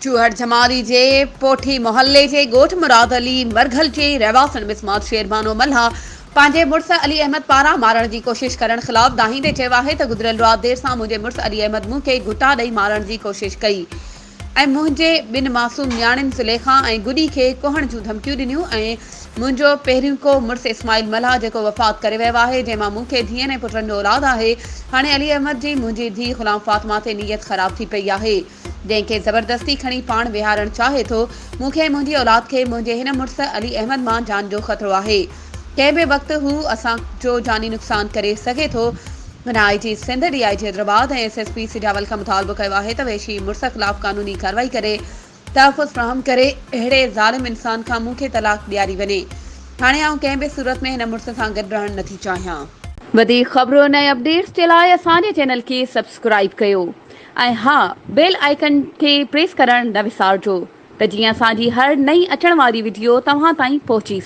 चूहड़ जमारी जे पोठी मोहल्ले जे ॻोठ मुराद अली मरघल जे रहवासन मिसमात शेरबानो मल्हा पंहिंजे मुड़ुस अली अहमद पारां मारण जी कोशिश करण ख़िलाफ़ दाहींदे चयो आहे त गुज़िरियल राति देर सां मुंहिंजे मुड़ुस अली अहमद मूंखे घुटा ॾेई मारण जी कोशिश कई ऐं मुंहिंजे ॿिनि मासूम न्याणियुनि ज़ुलेखा ऐं गुॾी खे कोहण जूं धमकियूं ॾिनियूं ऐं मुंहिंजो पहिरियों मुड़ुस इस्माइल मल्हा जेको वफ़ात करे वियो आहे जंहिंमां मूंखे धीअनि ऐं पुटनि जो औलाद आहे हाणे अली अहमद जी मुंहिंजी धीउ ग़ुलाम फातिमा ते नीयत ख़राब थी पई आहे जंहिंखे ज़बरदस्ती खणी पाण विहारणु चाहे थो मूंखे मुंहिंजी औलाद खे मुंहिंजे हिन मुड़ुस अली अहमद मां जान जो ख़तरो आहे कंहिं बि वक़्तु हू असांजो जानी नुक़सान करे सघे थो हुन IG सिंध DIG हैदराबाद ऐं SSP सिजावल खां मुतालबो कयो आहे त वेशी मुड़ुस ख़िलाफ़ क़ानूनी कार्रवाई करे तहफ़ुज़ फ़राहम करे अहिड़े ज़ालिम इंसान खां मूंखे तलाक ॾियारी वञे हाणे आउं कंहिं बि सूरत में हिन मुड़ुस सां गॾु रहणु नथी चाहियां। वधीक ख़बरुनि ऐं अपडेट्स जे लाइ असांजे चैनल खे सब्सक्राइब कयो ऐं हा बेल आइकन खे प्रेस करणु न विसारिजो त जीअं असांजी हर नई अचण वारी वीडियो तव्हां ताईं पहुची